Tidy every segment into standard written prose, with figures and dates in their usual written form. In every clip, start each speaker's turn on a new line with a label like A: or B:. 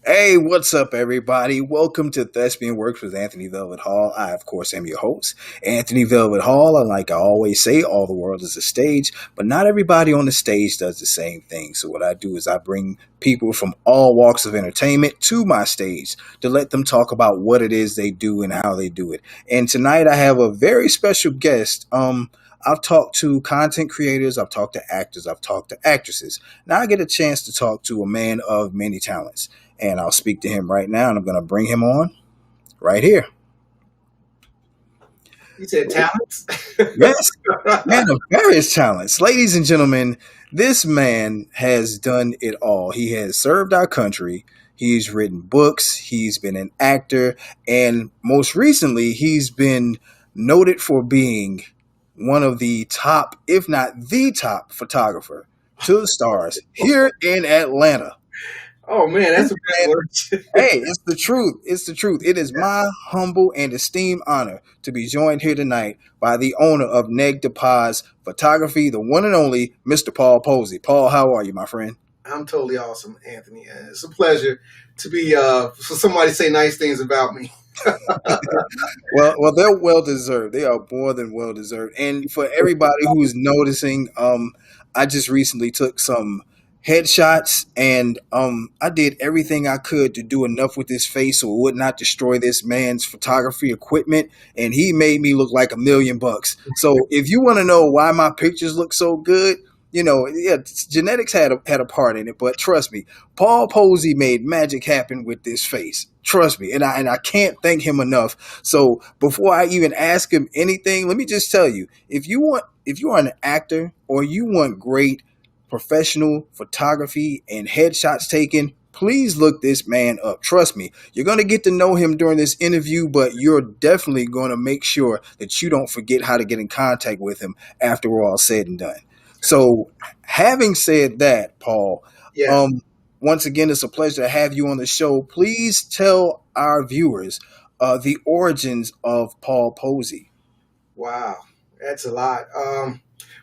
A: Hey, what's up, everybody? Welcome to THESPIANWERX with Anthony Velvet Hall. I, of course, am your host, Anthony Velvet Hall. And like I always say, all the world is a stage, but not everybody on the stage does the same thing. So what I do is I bring people from all walks of entertainment to my stage to let them talk about what it is they do and how they do it. And tonight I have a very special guest. I've talked to content creators, I've talked to actors, I've talked to actresses. Now I get a chance to talk to a man of many talents, and I'll speak to him right now, and I'm going to bring him on right here.
B: You said talents?
A: Yes, man of various talents. Ladies and gentlemen, this man has done it all. He has served our country. He's written books. He's been an actor. And most recently, he's been noted for being one of the top, if not the top photographer to the stars here in Atlanta.
B: Oh man, that's
A: This
B: a bad
A: man,
B: word.
A: hey, it's the truth. It's the truth. It is my humble and esteemed honor to be joined here tonight by the owner of Neg Depas Photography, the one and only Mr. Paul Posey. Paul, how are you, my friend?
B: I'm totally awesome, Anthony. It's a pleasure to be for somebody to say nice things about me.
A: Well, they're well deserved. They are more than well deserved. And for everybody who's noticing, I just recently took some headshots, and I did everything I could to do enough with this face so it would not destroy this man's photography equipment. And he made me look like $1 million. So if you want to know why my pictures look so good. Yeah, genetics had a part in it, but trust me, Paul Posey made magic happen with this face. Trust me, and I can't thank him enough. So before I even ask him anything, let me just tell you: if you are an actor or you want great professional photography and headshots taken, please look this man up. Trust me, you're going to get to know him during this interview, but you're definitely going to make sure that you don't forget how to get in contact with him after we're all said and done. So, having said that, Paul,
B: Yes.
A: um, once again, it's a pleasure to have you on the show. Please tell our viewers the origins of Paul Posey.
B: Wow, that's a lot.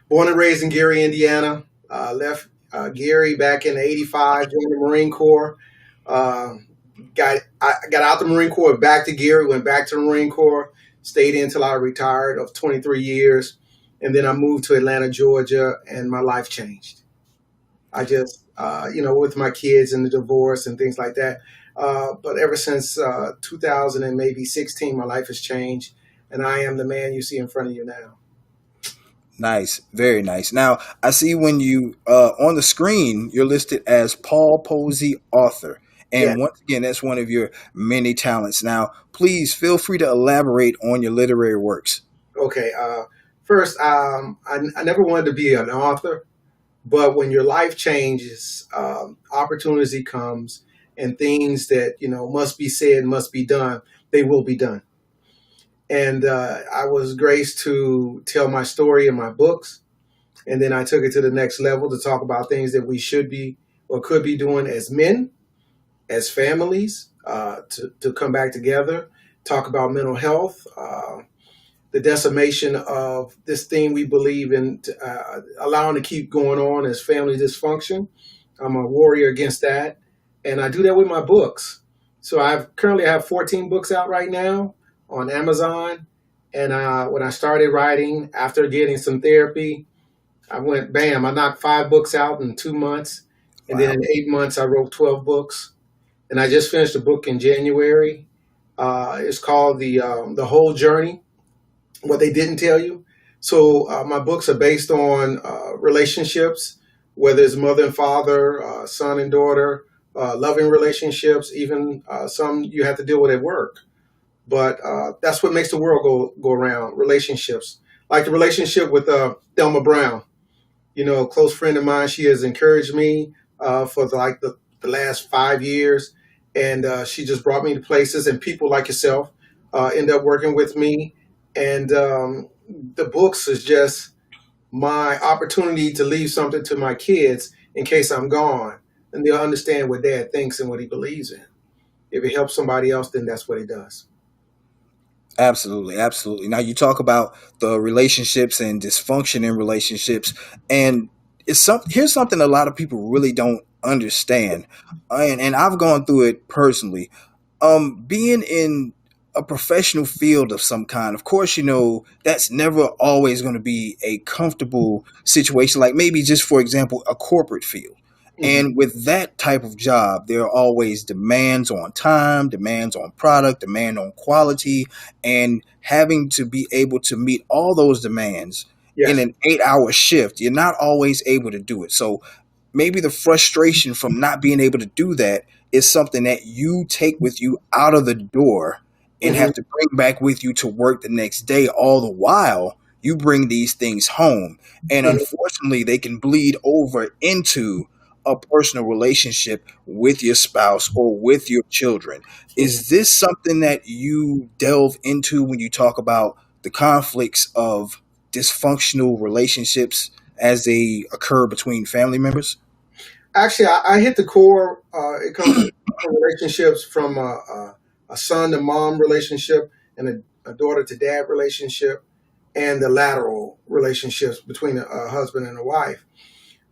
B: Born and raised in Gary, Indiana. Left Gary back in '85. Joined the Marine Corps. I got out the Marine Corps, back to Gary. Went back to the Marine Corps. Stayed in until I retired of 23 years, and then I moved to Atlanta, Georgia, and my life changed. I just, with my kids and the divorce and things like that. But ever since 2000 and maybe 16, my life has changed, and I am the man you see in front of you now.
A: Nice, very nice. Now, I see when you on the screen, you're listed as Paul Posey, author.
B: Yeah.
A: And once again, that's one of your many talents. Now, please feel free to elaborate on your literary works.
B: Okay. First, I never wanted to be an author, but when your life changes, opportunity comes, and things that must be said, must be done. They will be done. And I was graced to tell my story in my books. And then I took it to the next level to talk about things that we should be or could be doing as men, as families, to come back together, talk about mental health, the decimation of this thing we believe in, allowing to keep going on as family dysfunction. I'm a warrior against that. And I do that with my books. So currently I have 14 books out right now on Amazon. And when I started writing, after getting some therapy, I went, bam, I knocked 5 books out in 2 months. And then
A: Wow.
B: in 8 months, I wrote 12 books. And I just finished a book in January. It's called The Whole Journey, What They Didn't Tell You. So my books are based on relationships, whether it's mother and father, son and daughter, loving relationships, even some you have to deal with at work. But that's what makes the world go around, relationships. Like the relationship with Thelma Brown, a close friend of mine. She has encouraged me for the last 5 years, and she just brought me to places. And people like yourself end up working with me, and the books is just my opportunity to leave something to my kids in case I'm gone, and they'll understand what Dad thinks and what he believes in. If it helps somebody else, then that's what he does.
A: Absolutely, absolutely. Now you talk about the relationships and dysfunction in relationships, and here's something a lot of people really don't understand. And I've gone through it personally. Being in a professional field of some kind, of course, that's never always going to be a comfortable situation. Like maybe just for example, a corporate field.
B: Hmm.
A: And with that type of job, there are always demands on time, demands on product, demand on quality, and having to be able to meet all those demands in
B: Yes.
A: an 8-hour shift. You're not always able to do it. So maybe the frustration from not being able to do that is something that you take with you out of the door and
B: Hmm.
A: have to bring back with you to work the next day. All the while, you bring these things home. And
B: Hmm.
A: unfortunately, they can bleed over into a personal relationship with your spouse or with your children. Is this something that you delve into when you talk about the conflicts of dysfunctional relationships as they occur between family members?
B: Actually, I hit the core. It comes from relationships, from a son to mom relationship, and a daughter to dad relationship, and the lateral relationships between a husband and a wife.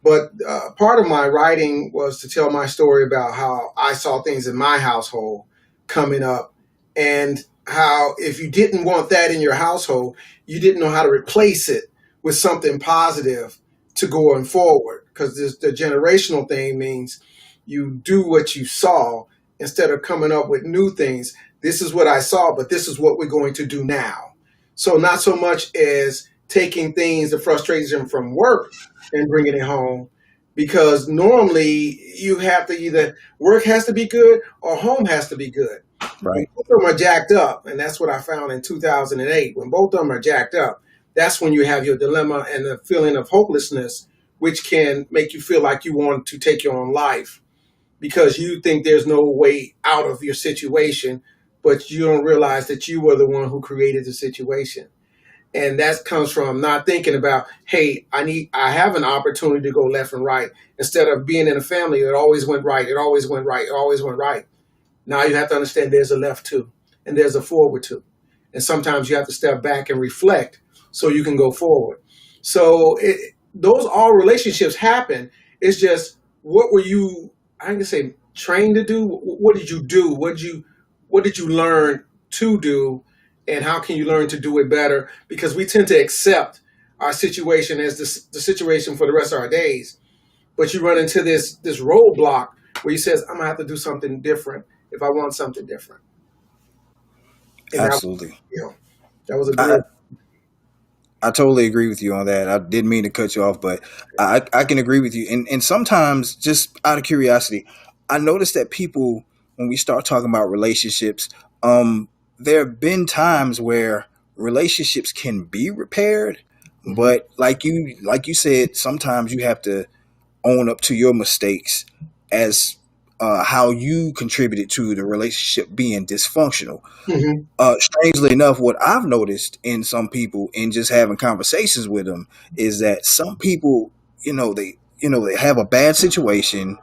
B: But part of my writing was to tell my story about how I saw things in my household coming up, and how if you didn't want that in your household, you didn't know how to replace it with something positive to going forward. Because the generational thing means you do what you saw instead of coming up with new things. This is what I saw, but this is what we're going to do now. So not so much as taking things, the frustration from work, and bringing it home, because normally you have to either work has to be good or home has to be good. When
A: Right.
B: both of them are jacked up, and that's what I found in 2008, when both of them are jacked up, that's when you have your dilemma and the feeling of hopelessness, which can make you feel like you want to take your own life because you think there's no way out of your situation, but you don't realize that you were the one who created the situation. And that comes from not thinking about, hey, I have an opportunity to go left and right, instead of being in a family that always went right, it always went right, it always went right. Now you have to understand there's a left too, and there's a forward too, and sometimes you have to step back and reflect so you can go forward. So those all relationships happen. It's just, what were you, I can say, trained to do? What did you do? What did you learn to do, and how can you learn to do it better? Because we tend to accept our situation as the situation for the rest of our days, but you run into this roadblock where you says, I'm gonna have to do something different if I want something different. And that,
A: Absolutely.
B: you know, that was a
A: I,
B: great.
A: I totally agree with you on that. I didn't mean to cut you off, but I can agree with you. And sometimes, just out of curiosity, I notice that people, when we start talking about relationships, there have been times where relationships can be repaired,
B: Mhm.
A: but like you said, sometimes you have to own up to your mistakes as how you contributed to the relationship being dysfunctional.
B: Mhm.
A: Strangely enough, what I've noticed in some people in just having conversations with them is that some people, they have a bad situation,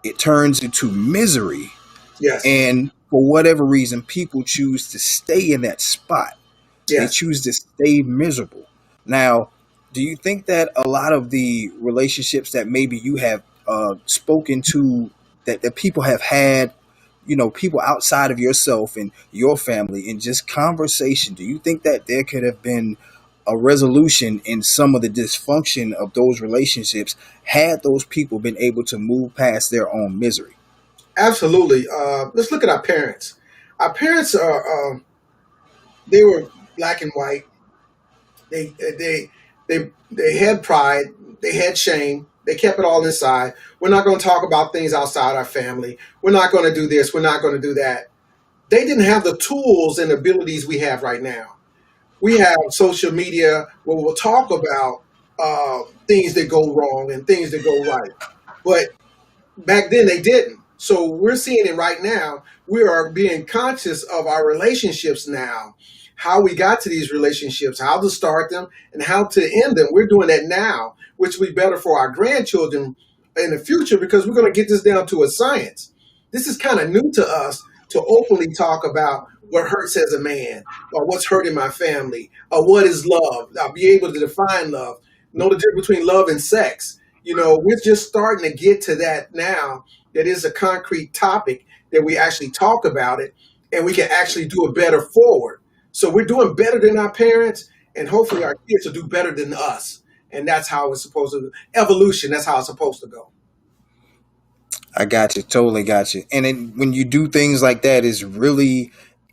A: it turns into misery,
B: Yes.
A: and for whatever reason, people choose to stay in that spot. They
B: Yes.
A: choose to stay miserable. Now, do you think that a lot of the relationships that maybe you have spoken to, that people have had, people outside of yourself and your family and just conversation, do you think that there could have been a resolution in some of the dysfunction of those relationships had those people been able to move past their own misery?
B: Absolutely. Let's look at our parents. Our parents are they were black and white. They had pride. They had shame. They kept it all inside. We're not going to talk about things outside our family. We're not going to do this. We're not going to do that. They didn't have the tools and abilities we have right now. We have social media where we'll talk about things that go wrong and things that go right. But back then they didn't. So we're seeing it right now. We are being conscious of our relationships now, how we got to these relationships, how to start them, and how to end them. We're doing that now, which will be better for our grandchildren in the future, because we're going to get this down to a science. This is kind of new to us, to openly talk about what hurts as a man, or what's hurting my family, or what is love. I'll be able to define love, know the difference between love and sex. We're just starting to get to that now. That is a concrete topic that we actually talk about it, and we can actually do it better forward. So we're doing better than our parents, and hopefully our kids will do better than us. And that's how it's supposed to evolution. That's how it's supposed to go.
A: I got you, totally got you. And when you do things like that, is really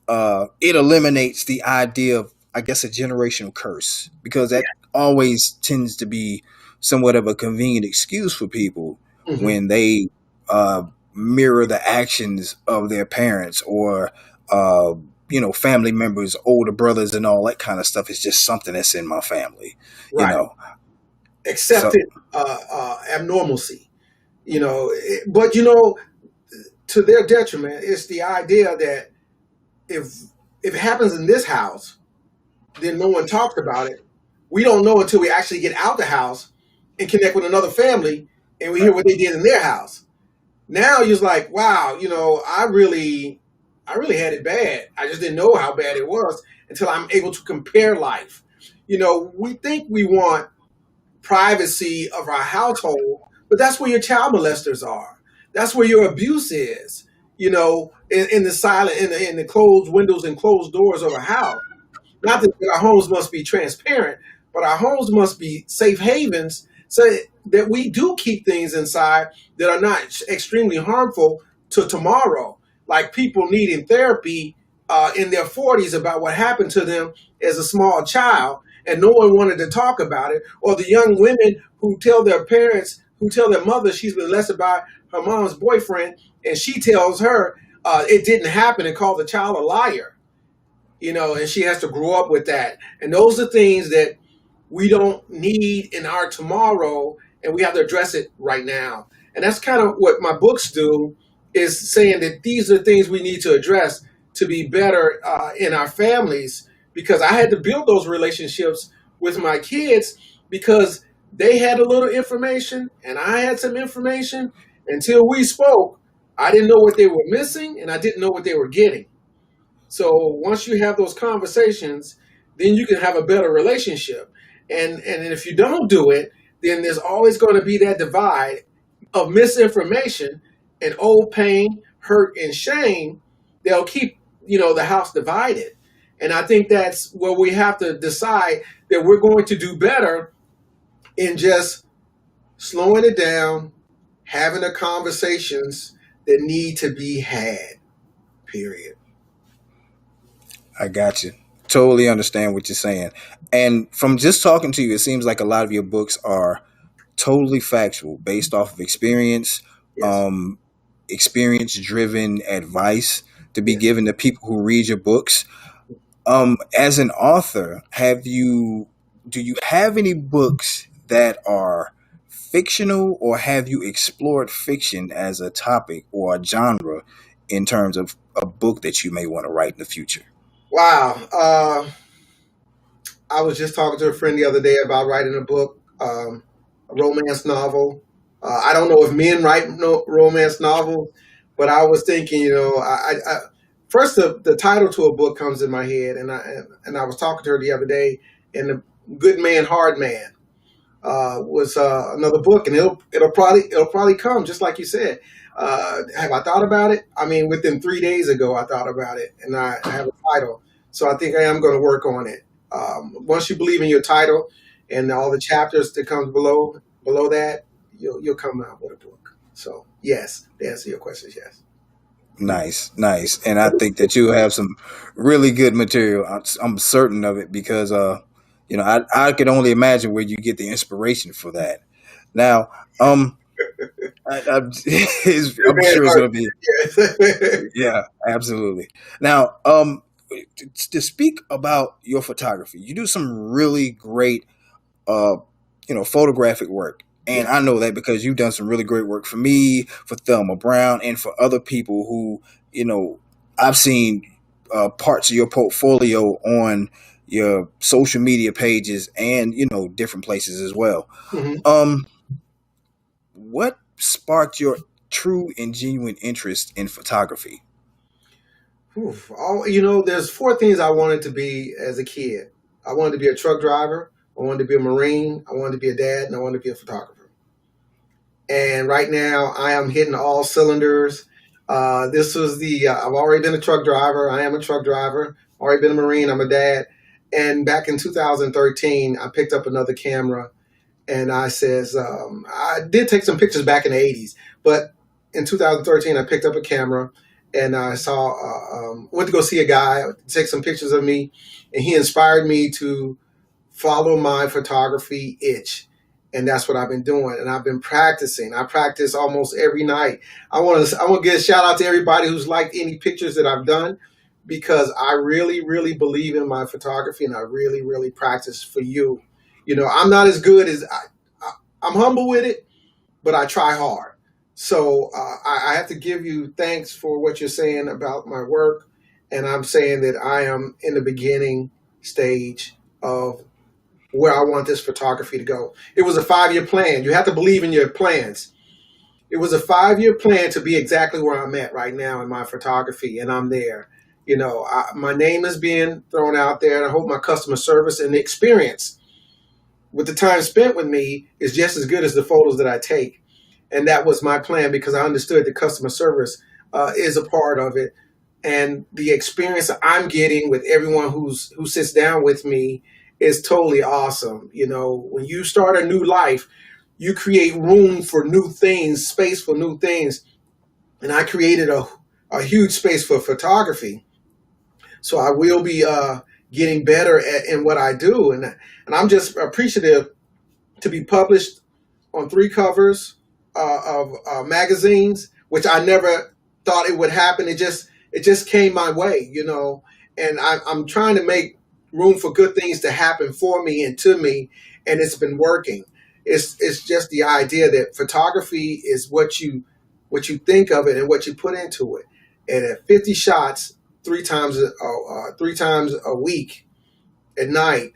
A: it eliminates the idea of, I guess, a generational curse, because that always tends to be somewhat of a convenient excuse for people
B: Hmm.
A: when they uh, mirror the actions of their parents, or uh, family members, older brothers, and all that kind of stuff. Is just something that's in my family, you
B: Right.
A: know. So
B: Accepted abnormalcy. But to their detriment, it's the idea that if if it happens in this house, then no one talks about it. We don't know until we actually get out the house and connect with another family, and we hear what they did in their house. Now you're just like, wow, I really had it bad. I just didn't know how bad it was until I'm able to compare life. We think we want privacy of our household, but that's where your child molesters are. That's where your abuse is. In the silent, in the closed windows and closed doors of a house. Not that our homes must be transparent, but our homes must be safe havens so that we do keep things inside that are not extremely harmful to tomorrow. Like people needing therapy in their 40s about what happened to them as a small child, and no one wanted to talk about it. Or the young women who tell their parents, who tell their mother she's been molested by her mom's boyfriend, and she tells her it didn't happen and call the child a liar, and she has to grow up with that. And those are things that we don't need in our tomorrow, and we have to address it right now. And that's kind of what my books do, is saying that these are things we need to address to be better in our families, because I had to build those relationships with my kids because they had a little information and I had some information. Until we spoke, I didn't know what they were missing and I didn't know what they were getting. So once you have those conversations, then you can have a better relationship. And if you don't do it, then there's always going to be that divide of misinformation and old pain, hurt, and shame. They'll keep the house divided. And I think that's where we have to decide that we're going to do better in just slowing it down, having the conversations that need to be had. Period.
A: I got you. Totally understand what you're saying. And from just talking to you, it seems like a lot of your books are totally factual, based off of experience,
B: Yes.
A: um, experience driven advice to be
B: Yes.
A: given to people who read your books. As an author, do you have any books that are fictional, or have you explored fiction as a topic or a genre in terms of a book that you may want to write in the future?
B: Wow. I was just talking to a friend the other day about writing a book, a romance novel. I don't know if men write no romance novels, but I was thinking, first the title to a book comes in my head, and I was talking to her the other day, and the Good Man, Hard Man was another book, and it'll probably come just like you said. Have I thought about it? I mean, within 3 days ago, I thought about it, and I have a title, so I think I am going to work on it. Once you believe in your title and all the chapters that comes below that, you'll come out with a book. So yes, to answer your question, yes.
A: Nice, nice. And I think that you have some really good material. I'm certain of it, because I could only imagine where you get the inspiration for that. Now,
B: Good
A: I'm
B: man,
A: sure it's
B: hard
A: going to be,
B: man. Yes.
A: yeah, absolutely. Now, to speak about your photography, you do some really great uh, photographic work. And
B: Yes.
A: I know that because you've done some really great work for me, for Thelma Brown, and for other people who, I've seen parts of your portfolio on your social media pages, and, different places as well.
B: Mhm.
A: Um, what sparked your true and genuine interest in photography?
B: Oof. There's four things I wanted to be as a kid. I wanted to be a truck driver. I wanted to be a Marine. I wanted to be a dad, and I wanted to be a photographer. and right now I am hitting all cylinders. This was I've already been a truck driver. I am a truck driver. Already been a Marine. I'm a dad. And back in 2013, I picked up another camera, and I says, I did take some pictures back in the 80s, but in 2013, I picked up a camera, and I saw, went to go see a guy, take some pictures of me, and he inspired me to follow my photography itch. And that's what I've been doing. And I've been practicing. I practice almost every night. I want to give a shout out to everybody who's liked any pictures that I've done, because I really, really believe in my photography, and I really, really practice for you. I'm not as good as I'm humble with it, but I try hard. So I have to give you thanks for what you're saying about my work. And I'm saying that I am in the beginning stage of where I want this photography to go. It was a 5-year plan. You have to believe in your plans. It was a 5-year plan to be exactly where I'm at right now in my photography, and I'm there. My name is being thrown out there, and I hope my customer service and the experience with the time spent with me is just as good as the photos that I take. And that was my plan, because I understood the customer service is a part of it, and the experience I'm getting with everyone who sits down with me is totally awesome. When you start a new life, you create room for new things, space for new things, and I created a huge space for photography. So I will be getting better in what I do, and I'm just appreciative to be published on 3 covers of magazines, which I never thought it would happen. It just came my way, and I'm trying to make room for good things to happen for me and to me, and it's been working. It's just the idea that photography is what you think of it and what you put into it. And at 50 shots 3 times a week at night,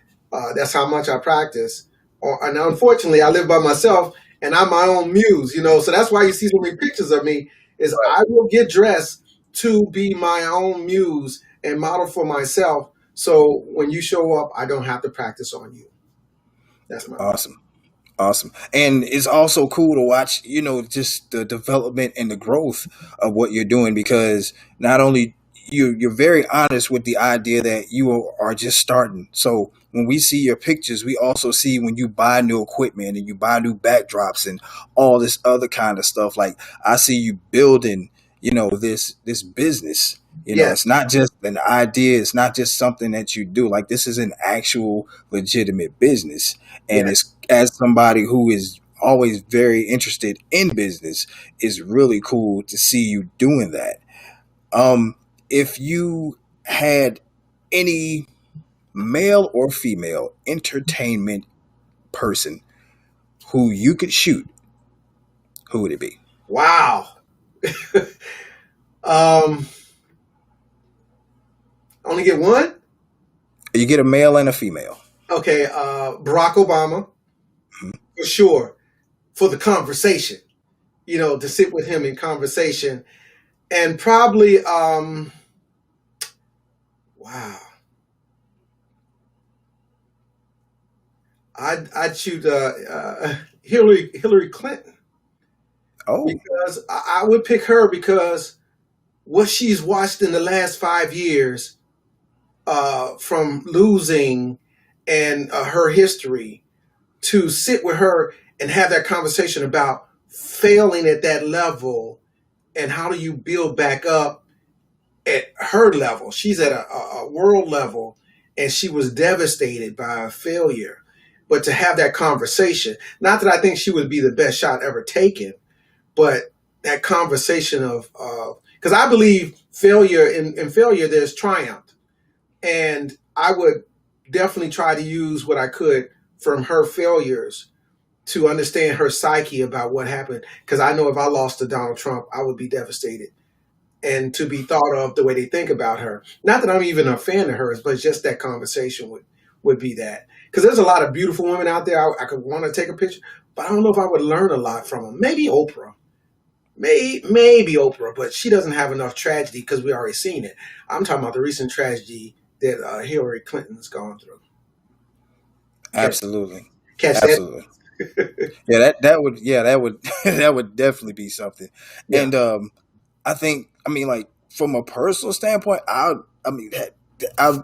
B: that's how much I practice. And unfortunately, I live by myself, and I'm my own muse. So that's why you see so many pictures of me. Is I will get dressed to be my own muse and model for myself. So when you show up, I don't have to practice on you. That's my plan.
A: Awesome. Awesome. And it's also cool to watch, just the development and the growth of what you're doing, because not only you're very honest with the idea that you are just starting. So when we see your pictures, we also see when you buy new equipment and you buy new backdrops and all this other kind of stuff. Like, I see you building, this business. It's
B: Yes,
A: not just an idea, it's not just something that you do. Like, this is an actual legitimate business. And
B: yes.
A: it's, as somebody who is always very interested in business, it's really cool to see you doing that. Um, if you had any male or female entertainment person who you could shoot, who would it be?
B: Wow. um, Only get one.
A: You get a male and a female.
B: Okay. Barack Obama,
A: Mhm.
B: for sure, for the conversation. To sit with him in conversation, and probably wow. I'd shoot Hillary Clinton,
A: Oh,
B: because I would pick her because what she's watched in the last 5 years, from losing, and her history, to sit with her and have that conversation about failing at that level, and how do you build back up at her level. She's at a world level, and she was devastated by a failure. But to have that conversation, not that I think she would be the best shot ever taken, but that conversation of, because I believe failure, in failure there's triumph. And I would definitely try to use what I could from her failures to understand her psyche about what happened. Because I know if I lost to Donald Trump, I would be devastated, and to be thought of the way they think about her. Not that I'm even a fan of hers, but just that conversation would be that. Because there's a lot of beautiful women out there I could want to take a picture, but I don't know if I would learn a lot from them. Maybe Oprah. Maybe Oprah, but she doesn't have enough tragedy, because we already seen it. I'm talking about the recent tragedy that Hillary Clinton's gone through. Catch,
A: absolutely.
B: catch that.
A: Absolutely. Yeah, that would that would definitely be something.
B: Yeah.
A: And I think, I mean, like from a personal standpoint, I mean that I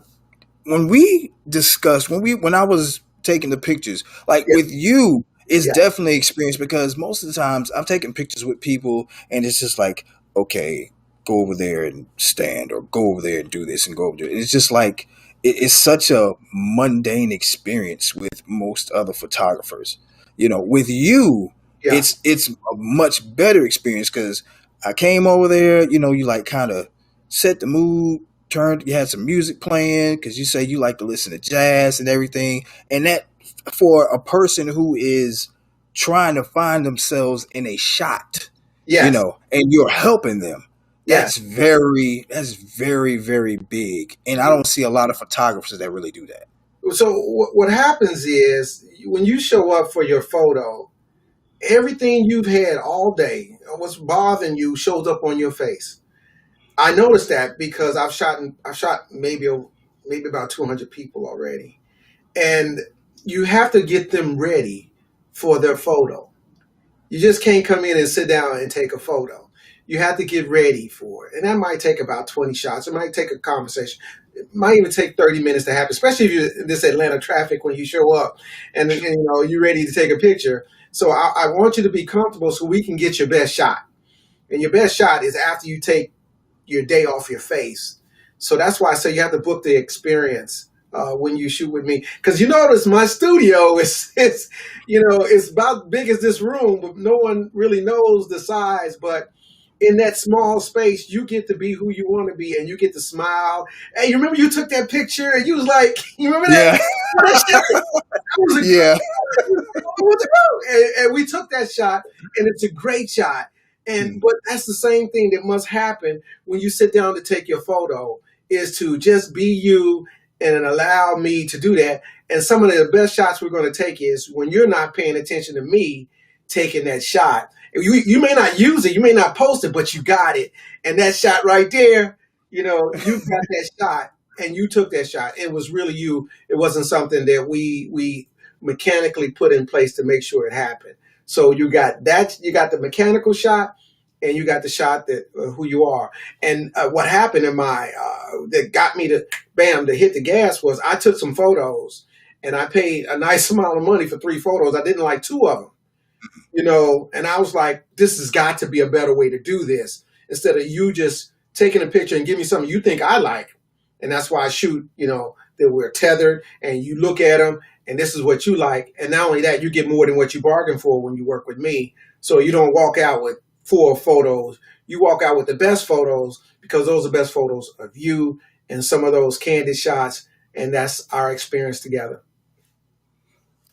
A: when we discussed when I was taking the pictures, like
B: Yeah.
A: with you, it's
B: Yeah.
A: definitely experience because most of the times I'm taking pictures with people and it's just like, okay, go over there and stand or go over there and do this and go over there. It's just like it's such a mundane experience with most other photographers. With you,
B: Yeah.
A: it's a much better experience because I came over there, you like kind of set the mood, you had some music playing because you say you like to listen to jazz and everything, and that for a person who is trying to find themselves in a shot,
B: Yes.
A: and you're helping them,
B: Yes.
A: that's very very big, and I don't see a lot of photographers that really do that.
B: So what happens is when you show up for your photo, everything you've had all day, what's bothering you, shows up on your face. I noticed that because I've shot maybe about 200 people already, and you have to get them ready for their photo. You just can't come in and sit down and take a photo. You have to get ready for it. And that might take about 20 shots. It might take a conversation. It might even take 30 minutes to happen, especially if you're in this Atlanta traffic when you show up and you're ready to take a picture. So I want you to be comfortable so we can get your best shot. And your best shot is after you take your day off your face. So that's why I say you have to book the experience when you shoot with me. Because you notice my studio it's about big as this room, but no one really knows the size. But in that small space, you get to be who you want to be, and you get to smile. Hey, you remember you took that picture, and you was like, you remember that?
A: Yeah.
B: That shit? That was a
A: Yeah.
B: and we took that shot, and it's a great shot. And
A: Mm.
B: but that's the same thing that must happen when you sit down to take your photo is to just be you and allow me to do that. And some of the best shots we're going to take is when you're not paying attention to me taking that shot. You may not use it, you may not post it, but you got it. And that shot right there, you got that shot and you took that shot. It was really you. It wasn't something that we mechanically put in place to make sure it happened. So you got that, you got the mechanical shot, and you got the shot that who you are. And what happened in my that got me to hit the gas was I took some photos, and I paid a nice amount of money for 3 photos. I didn't like 2 of them, and I was like, this has got to be a better way to do this instead of you just taking a picture and give me something you think I like. And that's why I shoot, that we're tethered and you look at them and this is what you like. And not only that, you get more than what you bargained for when you work with me. So you don't walk out with 4 photos. You walk out with the best photos because those are the best photos of you and some of those candid shots. And that's our experience together.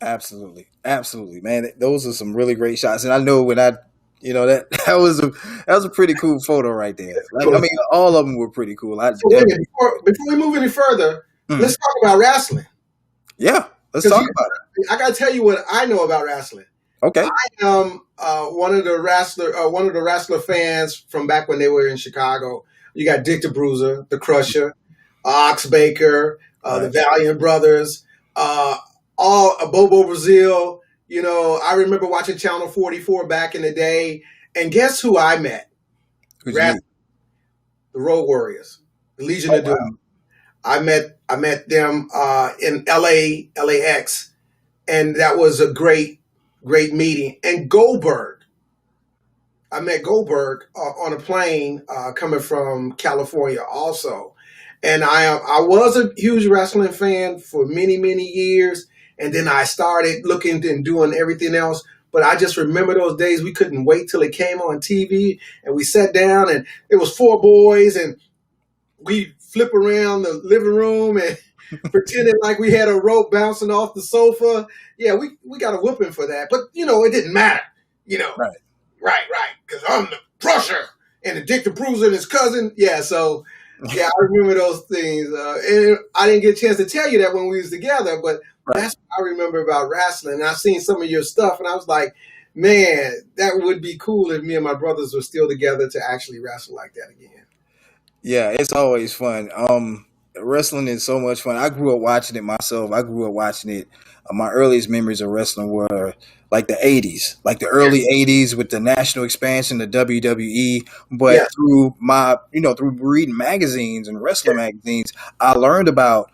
A: Absolutely, absolutely, man. Those are some really great shots, and I know when that that was a pretty cool photo right there. Like, I mean, all of them were pretty cool. I
B: So wait a minute,
A: definitely,
B: before we move any further,
A: Mhm.
B: let's talk about wrestling.
A: Yeah. Let's
B: Because
A: talk about
B: I got to tell you what I know about wrestling.
A: it. Okay.
B: I am one of the wrestler fans from back when they were in Chicago. You got Dick the Bruiser, the Crusher, Ox Baker, the
A: Right.
B: Valiant Brothers, uh, all Bobo Brazil. I remember watching Channel 44 back in the day. And guess who I met?
A: Who'd you meet?
B: The Road Warriors, the Legion
A: Oh
B: of
A: wow.
B: Doom. I met them in LAX, and that was a great meeting. And Goldberg, I met Goldberg on a plane coming from California also. And I was a huge wrestling fan for many years, and then I started looking and doing everything else. But I just remember those days we couldn't wait till it came on TV, and we sat down, and it was 4 boys, and we flip around the living room and pretending like we had a rope bouncing off the sofa. Yeah, we got a whooping for that, but it didn't matter. You know,
A: Right.
B: right, because I'm the Crusher and the Dick the Bruiser and his cousin. Yeah, so yeah, I remember those things, and I didn't get a chance to tell you that when we was together, but
A: Right.
B: that's what I remember about wrestling. And I've seen some of your stuff, and I was like, man, that would be cool if me and my brothers were still together to actually wrestle like that again.
A: Yeah, it's always fun. wrestling is so much fun. I grew up watching it myself. I grew up watching it. My earliest memories of wrestling were like the '80s, like the
B: Yeah,
A: early '80s with the national expansion, the WWE.
B: yeah,
A: But through my, through reading magazines and wrestling magazines, I learned about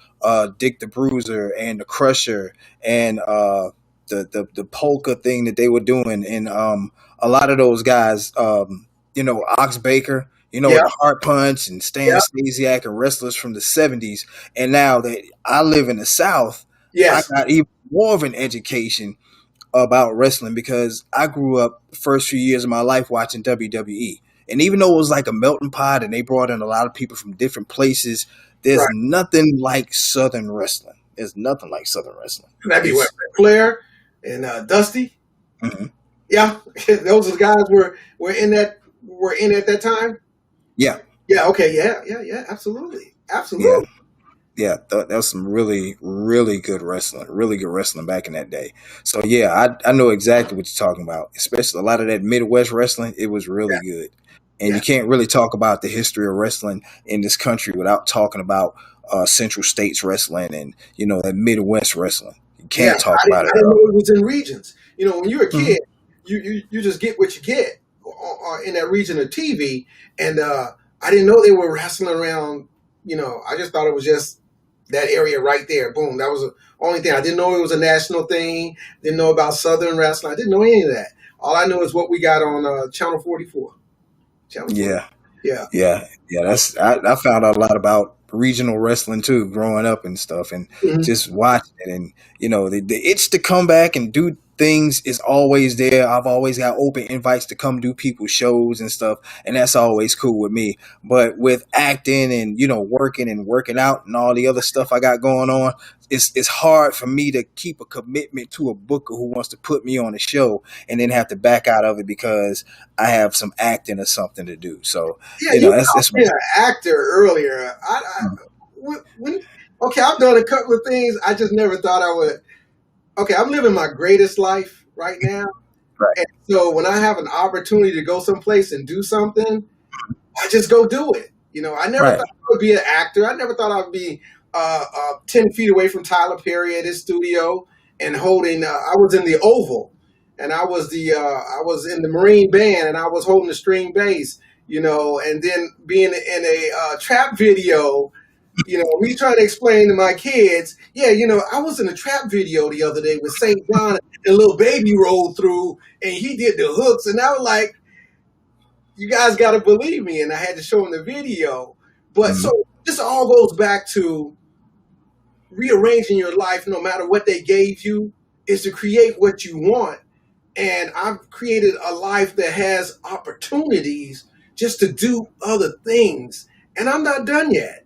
A: Dick the Bruiser and the Crusher and the polka thing that they were doing, and a lot of those guys, Ox Baker,
B: yeah,
A: with the heart punch and Stan
B: yeah,
A: Stasiak and wrestlers from the '70s. And now that I live in the South, I
B: yes,
A: got even more of an education about wrestling because I grew up the first few years of my life watching WWE. And even though it was like a melting pot and they brought in a lot of people from different places, there's
B: right.
A: nothing like Southern wrestling. There's nothing like Southern wrestling.
B: That'd be what,
A: It's
B: Ric Flair and Dusty.
A: mhm.
B: Yeah, those guys were in at that time.
A: Yeah,
B: Yeah, okay, yeah, yeah, yeah, absolutely,
A: yeah.
B: absolutely.
A: Yeah, that was some really, really good wrestling back in that day. So yeah, I know exactly what you're talking about. Especially a lot of that Midwest wrestling, it was really good. And
B: Yeah,
A: you can't really talk about the history of wrestling in this country without talking about Central States wrestling and that Midwest wrestling. You
B: yeah.
A: can't talk about it
B: I
A: at
B: didn't
A: all.
B: know it was in regions. When you're a
A: Hmm.
B: kid, you just get what you get in that region of TV, and I didn't know they were wrestling around. I just thought it was just that area right there. Boom, that was the only thing. I didn't know it was a national thing. Didn't know about Southern wrestling. I didn't know any of that. All I know is what we got on Channel 44. Channel 40.
A: Yeah.
B: Yeah.
A: Yeah. I found out a lot about regional wrestling too, growing up and stuff, and
B: Mhm.
A: just watching it. And the itch to come back and do things is always there. I've always got open invites to come do people's shows and stuff, and that's always cool with me. But with acting and working and working out and all the other stuff I got going on, it's hard for me to keep a commitment to a booker who wants to put me on a show and then have to back out of it because I have some acting or something to do. So
B: Yeah, you called
A: that's
B: me an actor earlier. When okay, I've done a couple of things. I just never thought I would. Okay, I'm living my greatest life right now,
A: right.
B: and so when I have an opportunity to go someplace and do something, I just go do it. I never thought
A: Right.
B: I would be an actor. I never thought I'd be 10 feet away from Tyler Perry at his studio and holding. I was in the Oval, and I was in the Marine Band, and I was holding the string bass. And then being in a trap video. Me trying to explain to my kids, yeah, I was in a trap video the other day with St. John and Little Baby rolled through and he did the hooks. And I was like, you guys got to believe me. And I had to show them the video. But so
A: Mhm.
B: this all goes back to rearranging your life, no matter what they gave you, is to create what you want. And I've created a life that has opportunities just to do other things. And I'm not done yet.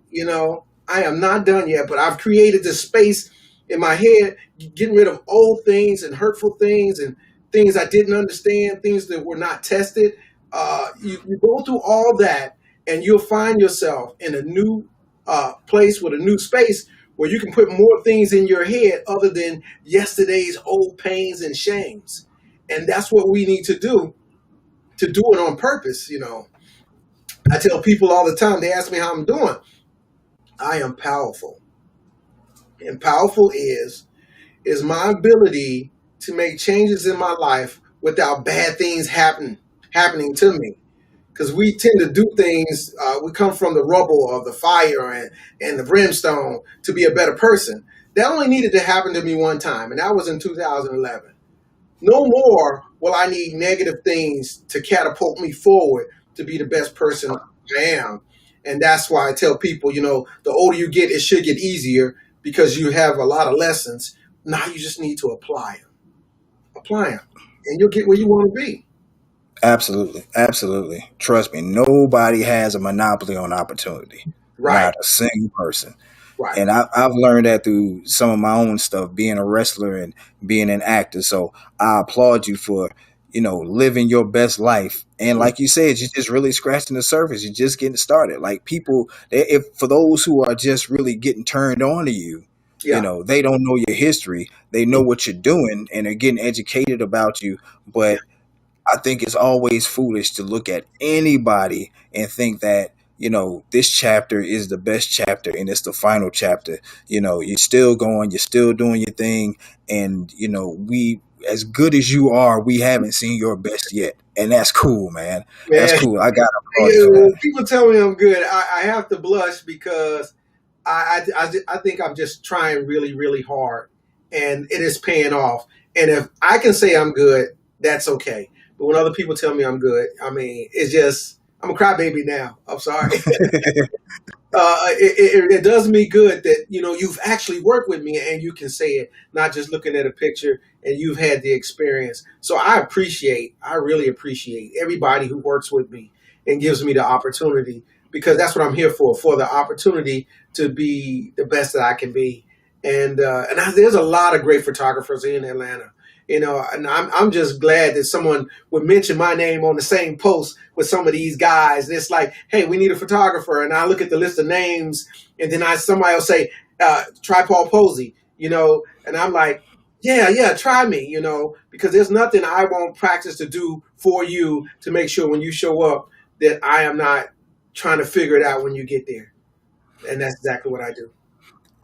B: I am not done yet, but I've created this space in my head, getting rid of old things and hurtful things and things I didn't understand, things that were not tested. You go through all that, and you'll find yourself in a new place with a new space where you can put more things in your head other than yesterday's old pains and shames. And that's what we need to do it on purpose. I tell people all the time, they ask me how I'm doing. I am powerful. And powerful is my ability to make changes in my life without bad things happening to me. Because we tend to do things, we come from the rubble of the fire and the brimstone to be a better person. That only needed to happen to me one time, and that was in 2011. No more will I need negative things to catapult me forward to be the best person I am. And that's why I tell people, the older you get, it should get easier because you have a lot of lessons. Now you just need to apply them. Apply them. And you'll get where you want to be.
A: Absolutely. Absolutely. Trust me, nobody has a monopoly on opportunity.
B: Right,
A: Not a single person.
B: right.
A: And I've learned that through some of my own stuff, being a wrestler and being an actor. So I applaud you for, living your best life. And
B: Mm,
A: like you said, you're just really scratching the surface. You're just getting started. Like people, if for those who are just really getting turned on to you,
B: yeah.
A: they don't know your history. They know what you're doing and are getting educated about you.
B: Yeah.
A: But I think it's always foolish to look at anybody and think that, this chapter is the best chapter and it's the final chapter. You're still going, you're still doing your thing. And, we, as good as you are, we haven't seen your best yet. And that's cool, man. That's
B: Man,
A: cool. I got to applaud you for
B: when
A: that.
B: people tell me I'm good, I have to blush because I think I'm just trying really, really hard, and it is paying off. And if I can say I'm good, that's okay. But when other people tell me I'm good, I mean, it's just I'm a crybaby now. I'm sorry. It does me good that you've actually worked with me and you can say it, not just looking at a picture, and you've had the experience. So I really appreciate everybody who works with me and gives me the opportunity, because that's what I'm here for the opportunity to be the best that I can be. And there's a lot of great photographers in Atlanta. And I'm just glad that someone would mention my name on the same post with some of these guys. And it's like, hey, we need a photographer. And I look at the list of names, and then somebody will say, try Paul Posey, and I'm like, yeah, try me, because there's nothing I won't practice to do for you to make sure when you show up that I am not trying to figure it out when you get there. And that's exactly what I do.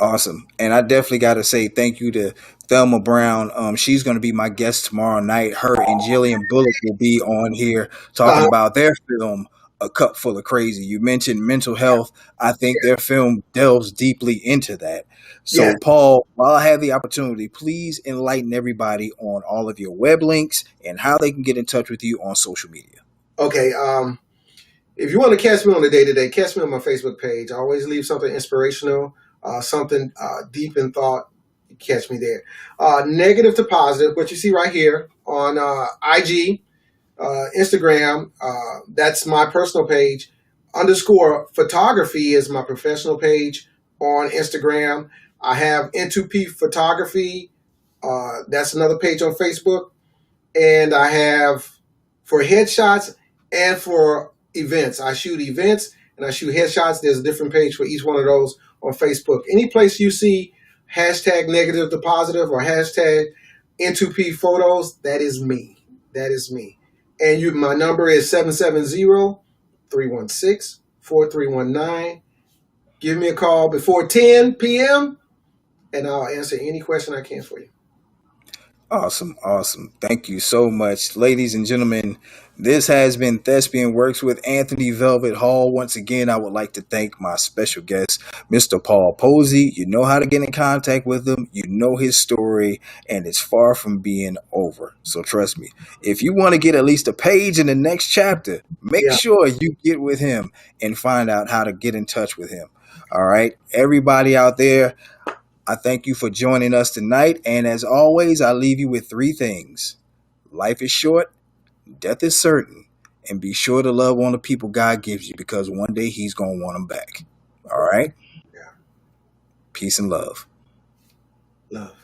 A: Awesome. And I definitely got to say thank you to Thelma Brown. She's going to be my guest tomorrow night. Her and Jillian Bullock will be on here talking
B: Uh,
A: about their film, A Cup Full of Crazy. You mentioned mental health. I think their film delves deeply into that.
B: yeah.
A: So, Paul, while I have the opportunity, please enlighten everybody on all of your web links and how they can get in touch with you on social media.
B: Okay. If you want to catch me on the day to day, catch me on my Facebook page. I always leave something inspirational, something deep in thought. Catch me there. Negative to positive, what you see right here on IG, Instagram. That's my personal page. Underscore photography is my professional page on Instagram. I have N2P photography. That's another page on Facebook. And I have for headshots and for events. I shoot events and I shoot headshots. There's a different page for each one of those on Facebook. Any place you see hashtag negative to positive or hashtag N2P photos, that is me. That is me. And my number is 770-316-4319. Give me a call before 10 p.m. and I'll answer any question I can for you.
A: Awesome, awesome. Thank you so much. Ladies and gentlemen, this has been Thespian Works with Anthony Velvet Hall. Once again, I would like to thank my special guest, Mr. Paul Posey. You know how to get in contact with him. You know his story, and it's far from being over. So trust me, if you want to get at least a page in the next chapter, make
B: Yeah.
A: sure you get with him and find out how to get in touch with him. All right, everybody out there, I thank you for joining us tonight. And as always, I leave you with three things. Life is short, death is certain, and be sure to love on the people God gives you, because one day he's going to want them back. All right?
B: Yeah.
A: Peace and love.
B: Love.